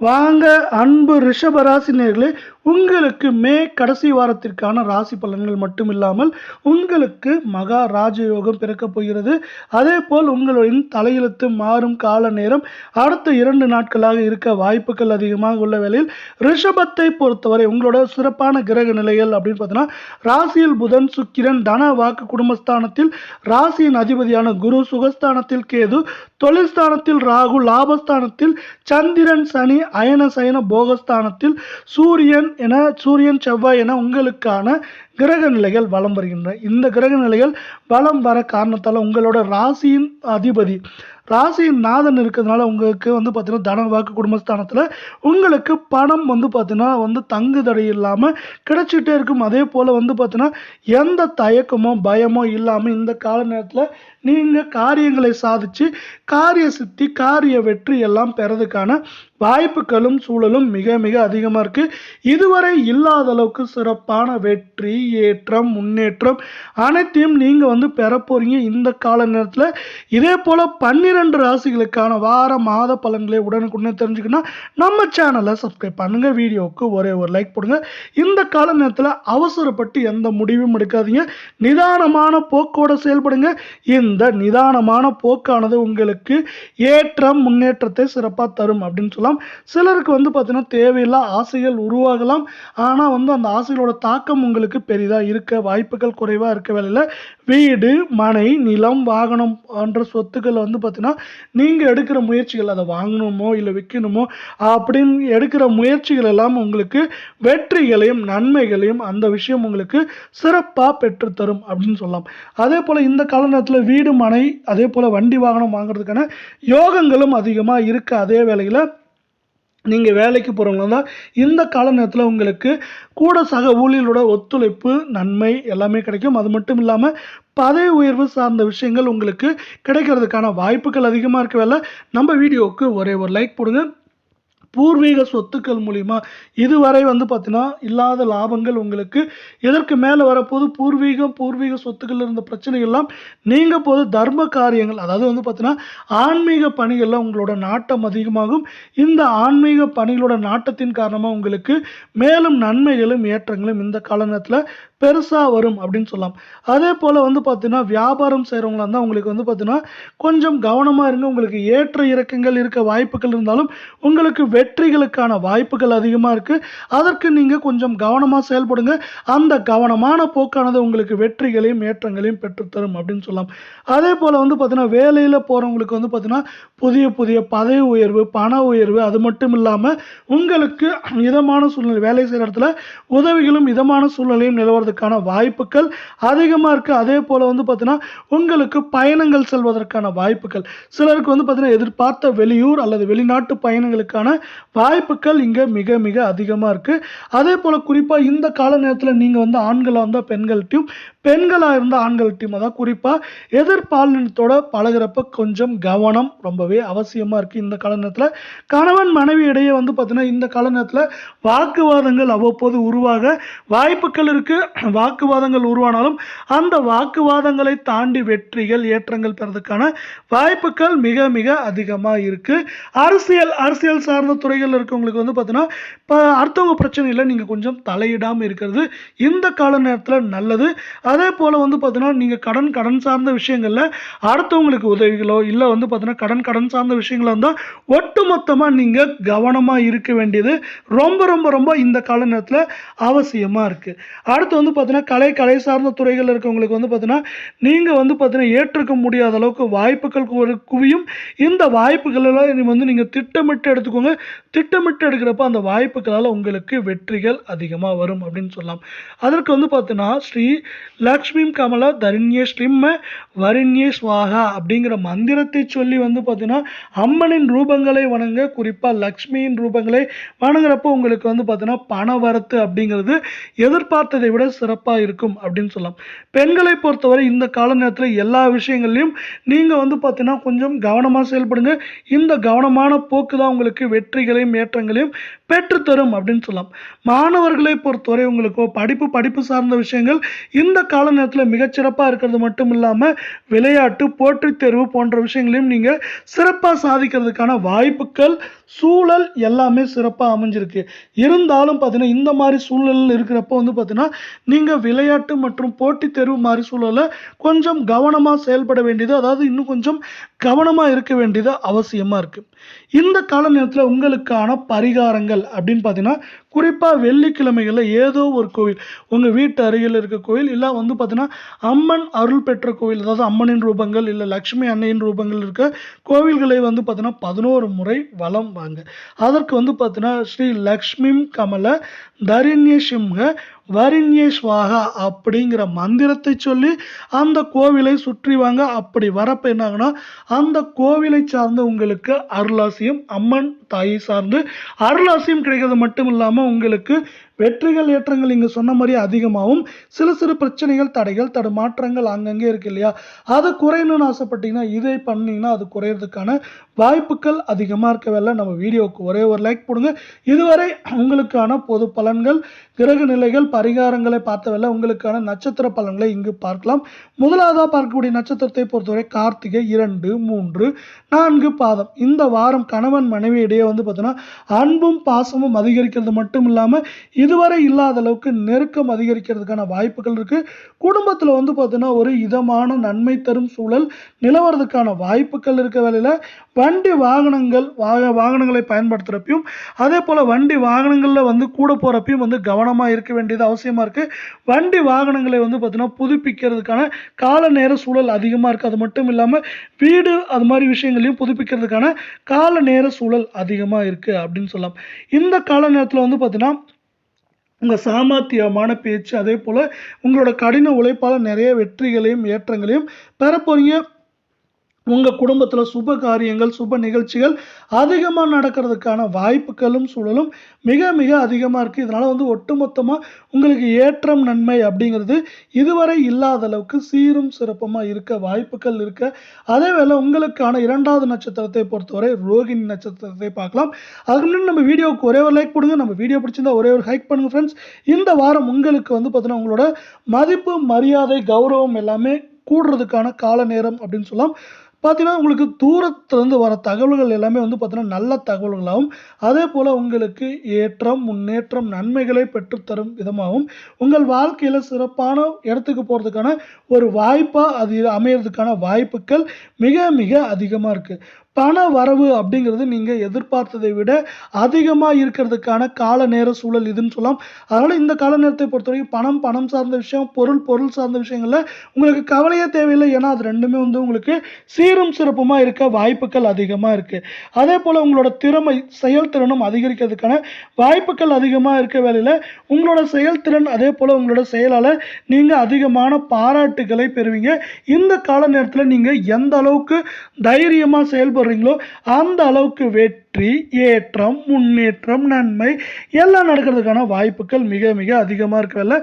வாங்க அன்பு ரிஷப ராசி நேயர்களே, உங்களுக்கு மே கடைசி வாரத்திற்கான ராசி பலன்கள் மட்டும் இல்லாமல் உங்களுக்கு மகா ராஜயோகம் பிறக்கப் போகிறது. அதேபோல் உங்களின் தலையெழுத்து மாறும் கால நேரம் அடுத்த 2 நாட்களாக இருக்க வாய்ப்புகள் அதிகமாக உள்ள வேளையில் ரிஷபத்தை பொறுத்தவரை உங்களோட சிறப்பான கிரக நிலைகள் அப்படின்னு பார்த்தீங்கன்னா, ராசியில் புதன், சுக்கிரன், தன வாக்கு குடும்பஸ்தானத்தில் ராசியின் அதிபதியான குரு, சுகஸ்தானத்தில் கேது, தொழில் ஸ்தானத்தில் ராகு, லாபஸ்தானத்தில் சந்திரன், சனி, அயன சயன போகஸ்தானத்தில் சூரியன் செவ்வாய் என உங்களுக்கான கிரக நிலைகள் வலம் வருகின்றன. இந்த கிரக நிலைகள் வலம் வர காரணத்தால் உங்களோட ராசியின் அதிபதி ராசியின் நாதன் இருக்கிறதுனால உங்களுக்கு பார்த்தீங்கன்னா தன வாக்கு குடும்பஸ்தானத்தில் உங்களுக்கு பணம் பார்த்தீங்கன்னா தங்கு தடை இல்லாமல் கிடைச்சிட்டே இருக்கும். அதே போல் பார்த்தீங்கன்னா எந்த தயக்கமோ பயமோ இல்லாமல் இந்த கால நேரத்தில் நீங்கள் காரியங்களை சாதித்து காரிய சித்தி காரிய வெற்றி எல்லாம் பெறதுக்கான வாய்ப்புகளும் சூழலும் மிக மிக அதிகமாக இருக்குது. இதுவரை இல்லாத அளவுக்கு சிறப்பான வெற்றி, ஏற்றம், முன்னேற்றம் அனைத்தையும் நீங்கள் பெற போகிறீங்க இந்த கால நேரத்தில். இதே போல் 12 ராசிகளுக்கான வார மாத பலன்களை உடனுக்குடனே தெரிஞ்சுக்கணும். நம்ம சேனலை சப்ஸ்கிரைப் பண்ணுங்கள், வீடியோவுக்கு ஒரே ஒரு லைக் போடுங்க. இந்த கால நேரத்தில் அவசரப்பட்டு எந்த முடிவும் எடுக்காதீங்க, நிதானமான போக்கோடு செயல்படுங்க. இந்த நிதானமான போக்கானது உங்களுக்கு ஏற்றம் முன்னேற்றத்தை சிறப்பாக தரும் அப்படின்னு சொல்லலாம். சிலருக்கு பார்த்தீங்கன்னா தேவையில்லா ஆசைகள் உருவாகலாம். ஆனால் அந்த ஆசைகளோட தாக்கம் உங்களுக்கு பெரிதாக இருக்க வாய்ப்புகள் குறைவாக இருக்க வேலையில் வீடு, மனை, நிலம், வாகனம் போன்ற சொத்துக்கள் பார்த்தீங்கன்னா நீங்கள் எடுக்கிற முயற்சிகள், அதை வாங்கணுமோ இல்லை விற்கணுமோ அப்படின்னு எடுக்கிற முயற்சிகள் எல்லாம் உங்களுக்கு வெற்றிகளையும் நன்மைகளையும் அந்த விஷயம் உங்களுக்கு சிறப்பாக பெற்றுத்தரும் அப்படின்னு சொல்லலாம். அதே போல் இந்த கால நேரத்தில் வீடு, மனை, அதே போல் வண்டி வாகனம் வாங்குறதுக்கான யோகங்களும் அதிகமாக இருக்கு. அதே வேளையில் நீங்கள் வேலைக்கு போகிறவங்க தான் இந்த கால நேரத்தில் உங்களுக்கு கூட சக ஊழியர்களோட ஒத்துழைப்பு, நன்மை எல்லாமே கிடைக்கும். அது மட்டும் இல்லாமல் பதவி உயர்வு சார்ந்த விஷயங்கள் உங்களுக்கு கிடைக்கிறதுக்கான வாய்ப்புகள் அதிகமாக இருக்க வேலை. நம்ம வீடியோவுக்கு ஒரே ஒரு லைக் போடுங்க. பூர்வீக சொத்துக்கள் மூலிமா இதுவரை பார்த்தீங்கன்னா இல்லாத லாபங்கள் உங்களுக்கு இதற்கு மேலே வரப்போது. பூர்வீக சொத்துக்கள் இருந்த பிரச்சனைகள்லாம் நீங்கள் போது தர்ம காரியங்கள், அதாவது பார்த்தீங்கன்னா ஆன்மீக பணிகளில் உங்களோட நாட்டம் அதிகமாகும். இந்த ஆன்மீக பணிகளோட நாட்டத்தின் காரணமாக உங்களுக்கு மேலும் நன்மைகளும் ஏற்றங்களும் இந்த கால நேரத்தில் பெருசாக வரும் அப்படின்னு சொல்லலாம். அதே போல் பார்த்தீங்கன்னா வியாபாரம் செய்கிறவங்களா இருந்தால் உங்களுக்கு பார்த்தீங்கன்னா கொஞ்சம் கவனமாக இருங்க. உங்களுக்கு ஏற்ற இறக்கங்கள் இருக்க வாய்ப்புகள் இருந்தாலும் உங்களுக்கு வெற்றிகளுக்கான வாய்ப்புகள் அதிகமாக இருக்குது. அதற்கு நீங்கள் கொஞ்சம் கவனமாக செயல்படுங்க. அந்த கவனமான போக்கானது உங்களுக்கு வெற்றிகளையும் ஏற்றங்களையும் பெற்றுத்தரும் அப்படின்னு சொல்லலாம். அதே போல் பார்த்தீங்கன்னா வேலையில் போகிறவங்களுக்கு பார்த்தீங்கன்னா புதிய பதவி உயர்வு, பண உயர்வு, அது மட்டும் இல்லாமல் உங்களுக்கு இதமான சூழ்நிலை, வேலை செய்கிற இடத்துல உதவிகளும் இதமான சூழ்நிலையும் நிலவரதுக்கான வாய்ப்புகள் அதிகமாக இருக்குது. அதே போல் பார்த்தீங்கன்னா உங்களுக்கு பயணங்கள் செல்வதற்கான வாய்ப்புகள், சிலருக்கு பார்த்தீங்கன்னா எதிர்பார்த்த வெளியூர் அல்லது வெளிநாட்டு பயணங்களுக்கான வாய்ப்புகள் இங்கே மிக மிக அதிகமாக இருக்குது. அதே போல் குறிப்பாக இந்த கால நேரத்தில் நீங்கள் ஆண்களாக இருந்தால் பெண்கள்கிட்டையும், பெண்களாக இருந்தால் ஆண்கள்கிட்டையும், அதாவது குறிப்பாக எதிர்பாலினத்தோட பழகிறப்ப கொஞ்சம் கவனம் ரொம்பவே அவசியமாக இருக்குது. இந்த கால நேரத்தில் கணவன் மனைவி இடையே பார்த்தீங்கன்னா இந்த கால நேரத்தில் வாக்குவாதங்கள் அவ்வப்போது உருவாக வாய்ப்புகள் இருக்குது. வாக்குவாதங்கள் உருவானாலும் அந்த வாக்குவாதங்களை தாண்டி வெற்றிகள் ஏற்றங்கள் பெறதுக்கான வாய்ப்புகள் மிக மிக அதிகமாக இருக்குது. அரசியல் சார்ந்த துறைகள் இருக்கவங்களுக்கு பார்த்தீங்கன்னா இப்போ அடுத்தவங்க பிரச்சனையில் நீங்கள் கொஞ்சம் தலையிடாமல் இருக்கிறது இந்த கால நேரத்தில் நல்லது. அதே போல் பார்த்தீங்கன்னா நீங்கள் கடன் சார்ந்த விஷயங்களில் அடுத்தவங்களுக்கு உதவிகளோ இல்லை பார்த்தீங்கன்னா கடன் சார்ந்த விஷயங்களோ இருந்தால் ஒட்டுமொத்தமாக நீங்கள் கவனமாக இருக்க வேண்டியது ரொம்ப ரொம்ப ரொம்ப இந்த கால நேரத்தில் அவசியமாக இருக்குது. அடுத்து பார்த்தீங்கன்னா கலை சார்ந்த துறைகள் இருக்கவங்களுக்கு பார்த்தீங்கன்னா நீங்கள் பார்த்தீங்கன்னா ஏற்றுக்க முடியாத அளவுக்கு வாய்ப்புகள் குவியும். இந்த வாய்ப்புகளெல்லாம் நீங்கள் திட்டமிட்டு எடுத்துக்கோங்க. திட்டமிட்டு எடுக்கிறப்ப அந்த வாய்ப்புகளால் உங்களுக்கு வெற்றிகள் அதிகமாக வரும் அப்படின்னு சொல்லலாம். அதற்கு பார்த்தீங்கன்னா ஸ்ரீ லக்ஷ்மி கமலா தரிண்யே ஸ்லிம்ம வரிண்யே ஸ்வாகா அப்படிங்கிற மந்திரத்தை சொல்லி பார்த்தீங்கன்னா அம்மனின் ரூபங்களை வணங்க, குறிப்பாக லக்ஷ்மியின் ரூபங்களை வணங்குறப்போ உங்களுக்கு பார்த்தீங்கன்னா பண வரத்து அப்படிங்கிறது எதிர்பார்த்ததை விட சிறப்பாக இருக்கும் அப்படின்னு சொல்லலாம். பெண்களை பொறுத்தவரை இந்த கால நேரத்தில் எல்லா விஷயங்கள்லையும் நீங்கள் பார்த்தீங்கன்னா கொஞ்சம் கவனமாக செயல்படுங்க. இந்த கவனமான போக்கு தான் உங்களுக்கு வெற்றிகளையும் ஏற்றங்களையும் பெற்றுத்தரும் அப்படின்னு சொல்லலாம். மாணவர்களை பொறுத்தவரை உங்களுக்கு படிப்பு சார்ந்த விஷயங்கள் இந்த கால நேரத்தில் மிகச்சிறப்பாக இருக்கிறது மட்டும் இல்லாமல் விளையாட்டு, போட்டித் தேர்வு போன்ற விஷயங்களையும் நீங்கள் சிறப்பாக சாதிக்கிறதுக்கான வாய்ப்புகள் சூழல் எல்லாமே சிறப்பாக அமைஞ்சிருக்கு. இருந்தாலும் பார்த்தீங்கன்னா இந்த மாதிரி சூழல் இருக்கிறப்போ வந்து பார்த்தீங்கன்னா நீங்கள் விளையாட்டு மற்றும் போட்டித் தேர்வு மாதிரி சூழலில் கொஞ்சம் கவனமாக செயல்பட வேண்டியது, அதாவது இன்னும் கொஞ்சம் கவனமாக இருக்க வேண்டியது அவசியமாக இருக்குது. இந்த கால நேரத்தில் உங்களுக்கான பரிகாரங்கள் அப்படின்னு பார்த்தீங்கன்னா குறிப்பாக வெள்ளிக்கிழமைகளில் ஏதோ ஒரு கோவில், உங்கள் வீட்டு அருகில் இருக்க கோவில், இல்லை வந்து பார்த்தீங்கன்னா அம்மன் அருள் பெற்ற கோவில், அதாவது அம்மனின் ரூபங்கள் இல்லை லக்ஷ்மி அன்னையின் ரூபங்கள் இருக்க கோவில்களை வந்து பார்த்தீங்கன்னா 11 முறை வலம் வாங்க. அதற்கு வந்து பார்த்தீங்கன்னா ஸ்ரீ லக்ஷ்மிம் கமல தரிண்ய சிம்ஹ வரிண்யேஸ்வாகா அப்படிங்கிற மந்திரத்தை சொல்லி அந்த கோவிலை சுற்றி வாங்க. அப்படி வரப்ப என்ன ஆகுனா அந்த கோவிலை சார்ந்து உங்களுக்கு அருளாசியும் அம்மன் தாயை சார்ந்து அருளாசியும் கிடைக்கிறது மட்டும் இல்லாமல் உங்களுக்கு வெற்றிகள் ஏற்றங்கள் இங்கே சொன்ன மாதிரி அதிகமாகவும் சில சிறு பிரச்சனைகள் தடைகள் தடுமாற்றங்கள் அங்கங்கே இருக்கு இல்லையா, அது குறையணும்னு ஆசைப்பட்டீங்கன்னா இதை பண்ணீங்கன்னா அது குறையிறதுக்கான வாய்ப்புகள் அதிகமாக இருக்கவில்லை. நம்ம வீடியோவுக்கு ஒரே ஒரு லைக் போடுங்க. இதுவரை உங்களுக்கான பொது பலன்கள் கிரக நிலைகள் பரிகாரங்களை பார்த்தவரை உங்களுக்கான நட்சத்திர பலன்களை இங்கு பார்க்கலாம். முதலாவதாக பார்க்கக்கூடிய நட்சத்திரத்தை பொறுத்தவரை கார்த்திகை 2, 3, 4 பாதம். இந்த வாரம் கணவன் மனைவி இடையே வந்து பார்த்தீங்கன்னா அன்பும் பாசமும் அதிகரிக்கிறது மட்டும் இல்லாமல் இதுவரை இல்லாத அளவுக்கு நெருக்கம் அதிகரிக்கிறதுக்கான வாய்ப்புகள் இருக்கு. குடும்பத்தில் வந்து பார்த்தீங்கன்னா ஒரு இதமான நன்மை தரும் சூழல் நிலவரதுக்கான வாய்ப்புகள் இருக்க வேலையில் வண்டி வாகனங்களை பயன்படுத்துகிறப்பையும் அதே போல் வண்டி வாகனங்களில் வந்து கூட போகிறப்பையும் வந்து கவனமாக இருக்க வேண்டியது அவசியமாக இருக்குது. வண்டி வாகனங்களை வந்து பார்த்தீங்கன்னா புதுப்பிக்கிறதுக்கான கால நேர சூழல் அதிகமாக இருக்குது. அது மட்டும் இல்லாமல் வீடு அது மாதிரி விஷயங்களையும் புதுப்பிக்கிறதுக்கான கால நேர சூழல் அதிகமாக இருக்குது அப்படின்னு சொல்லலாம். இந்த கால நேரத்தில் வந்து பார்த்தீங்கன்னா உங்கள் சாமர்த்தியமான பேச்சு அதே போல் உங்களோட கடின உழைப்பால் நிறைய வெற்றிகளையும் ஏற்றங்களையும் பெறப்போறீங்க. உங்கள் குடும்பத்தில் சுப காரியங்கள் சுப நிகழ்ச்சிகள் அதிகமாக நடக்கிறதுக்கான வாய்ப்புகளும் சூழலும் மிக மிக அதிகமாக இருக்குது. இதனால் வந்து ஒட்டுமொத்தமாக உங்களுக்கு ஏற்றம் நன்மை அப்படிங்கிறது இதுவரை இல்லாத அளவுக்கு சீரும் சிறப்பமாக இருக்க வாய்ப்புகள் இருக்க. அதே வேளை உங்களுக்கான 2வது நட்சத்திரத்தை பொறுத்தவரை ரோகிணி நட்சத்திரத்தை பார்க்கலாம். அதுக்கு முன்னாடி நம்ம வீடியோவுக்கு ஒரே ஒரு லைக் போடுங்க. நம்ம வீடியோ பிடிச்சிருந்தா ஒரே ஒரு ஹைக் பண்ணுங்கள் ஃப்ரெண்ட்ஸ். இந்த வாரம் உங்களுக்கு வந்து பார்த்தீங்கன்னா உங்களோட மதிப்பு மரியாதை கௌரவம் எல்லாமே கூடுறதுக்கான கால நேரம் அப்படின்னு சொல்லலாம். பார்த்தீங்கன்னா உங்களுக்கு தூரத்துலேருந்து வர தகவல்கள் எல்லாமே வந்து பார்த்தீங்கன்னா நல்ல தகவல்களாகவும் அதே போல் உங்களுக்கு ஏற்றம் முன்னேற்றம் நன்மைகளை பெற்றுத்தரும் விதமாகவும் உங்கள் வாழ்க்கையில் சிறப்பான இடத்துக்கு போகிறதுக்கான ஒரு வாய்ப்பாக அது அமையிறதுக்கான வாய்ப்புகள் மிக மிக அதிகமாக இருக்குது. பண வரவு அப்படிங்கிறது நீங்கள் எதிர்பார்த்ததை விட அதிகமாக இருக்கிறதுக்கான கால நேர சூழல் இதுன்னு சொல்லலாம். அதனால் இந்த கால நேரத்தை பொறுத்தவரைக்கும் பணம் சார்ந்த விஷயம் பொருள் சார்ந்த விஷயங்களில் உங்களுக்கு கவலையே தேவையில்லை. ஏன்னா அது ரெண்டுமே வந்து உங்களுக்கு சீரும் சிறப்புமாக இருக்க வாய்ப்புகள் அதிகமாக இருக்குது. அதே போல் உங்களோட திறமை செயல்திறனும் அதிகரிக்கிறதுக்கான வாய்ப்புகள் அதிகமாக இருக்க வேளையில் உங்களோட செயல்திறன் அதே போல் உங்களோட செயலால் நீங்கள் அதிகமான பாராட்டுகளை பெறுவீங்க. இந்த கால நேரத்தில் நீங்கள் எந்த அளவுக்கு தைரியமாக செயல்படுறீங்களோ அந்த அளவுக்கு வெற்றி ஏற்றம் முன்னேற்றம் நன்மை எல்லாம் நடக்கிறதுக்கான வாய்ப்புகள் மிக மிக அதிகமாக இருக்கவில்லை.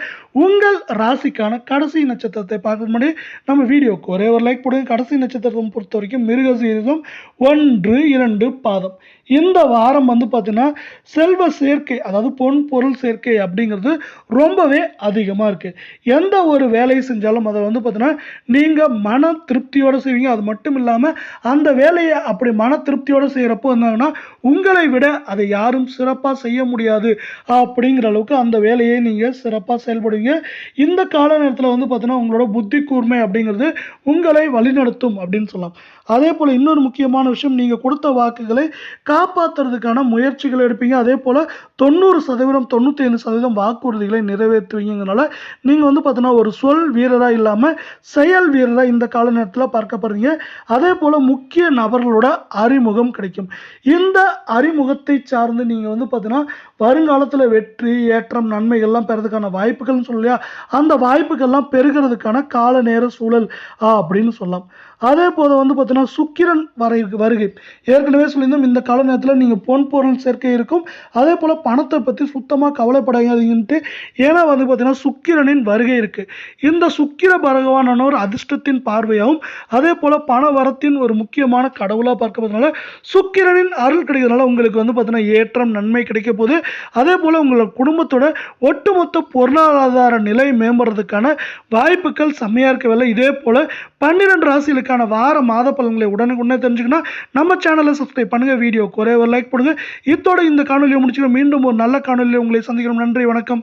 உங்கள் ராசிக்கான கடைசி நட்சத்திரத்தை பார்க்க முன்னாடி நம்ம வீடியோக்கு ஒரே ஒரு லைக் போடுங்க. கடைசி நட்சத்திரத்தை பொறுத்த வரைக்கும் மிருகசீரிசம் 1, 2 பாதம். இந்த வாரம் வந்து பார்த்தீங்கன்னா செல்வ சேர்க்கை அதாவது பொன் பொருள் சேர்க்கை அப்படிங்கிறது ரொம்பவே அதிகமாக இருக்குது. எந்த ஒரு வேலையை செஞ்சாலும் அதை வந்து பார்த்தீங்கன்னா நீங்கள் மன திருப்தியோடு செய்வீங்க. அது மட்டும் இல்லாமல் அந்த வேலையை அப்படி மன திருப்தியோடு செய்கிறப்போ என்னன்னா உங்களை விட அதை யாரும் சிறப்பாக செய்ய முடியாது அப்படிங்கிற அளவுக்கு அந்த வேலையை நீங்கள் சிறப்பாக செயல்படுவீங்க. இந்த கால நேரத்தில் வந்து பார்த்தீங்கன்னா உங்களோட புத்தி கூர்மை அப்படிங்கிறது உங்களை வழிநடத்தும் அப்படின்னு சொல்லலாம். அதே போல் இன்னொரு முக்கியமான விஷயம், நீங்கள் கொடுத்த வாக்குகளை காப்பாற்றுறதுக்கான முயற்சிகள் எடுப்பீங்க. அதே போல் 90% 95% வாக்குறுதிகளை நிறைவேற்றுவீங்கனால நீங்கள் வந்து பார்த்தீங்கன்னா ஒரு சொல் வீரராக இல்லாமல் செயல் வீரராக இந்த கால நேரத்தில் பார்க்கப்படுறீங்க. அதே போல் முக்கிய நபர்களோட அறிமுகம் கிடைக்கும். இந்த அறிமுகத்தை சார்ந்து நீங்கள் வந்து பார்த்தீங்கன்னா வருங்காலத்தில் வெற்றி ஏற்றம் நன்மைகள்லாம் பெறதுக்கான வாய்ப்புகள்னு சொல்லியா அந்த வாய்ப்புகள்லாம் பெருகிறதுக்கான கால நேர சூழல் அப்படின்னு சொல்லலாம். அதே போல் வந்து பார்த்தீங்கன்னா சுக்கிரன் வருகை ஏற்கனவே சொல்லியிருந்தோம். இந்த கால நேரத்தில் நீங்கள் பொன் பொருள் சேர்க்கை இருக்கும். அதே போல் பணத்தை பற்றி சுத்தமாக கவலைப்படாதீங்கன்ட்டு. ஏன்னா வந்து பார்த்தீங்கன்னா சுக்கிரனின் வருகை இருக்குது. இந்த சுக்கிர பகவானான ஒரு அதிர்ஷ்டத்தின் பார்வையாகவும் அதே போல் பண வரத்தின் ஒரு முக்கியமான கடவுளாக பார்க்கப்படுறதுனால சுக்கிரனின் அருள் கிடைக்கிறதுனால உங்களுக்கு வந்து பார்த்தீங்கன்னா ஏற்றம் நன்மை கிடைக்க போகுது. அதே போல் உங்களோட குடும்பத்தோட ஒட்டுமொத்த பொருளாதார நிலை மேம்படுறதுக்கான வாய்ப்புகள் செம்மையாக இருக்கவில்லை. இதே போல் 12 ராசிகளுக்கான ராசிக்கான வார மாத பலன்களை உடனுக்குடனே தெரிஞ்சுக்கணும் நம்ம சேனலை சப்ஸ்கிரைப் பண்ணுங்க, வீடியோ ஒரே ஒரு லைக் போடுங்க. இத்தோட இந்த காணொலியை முடிச்சுக்கிறோம். மீண்டும் ஒரு நல்ல காணொலியில் உங்களை சந்திக்கிறோம். நன்றி, வணக்கம்.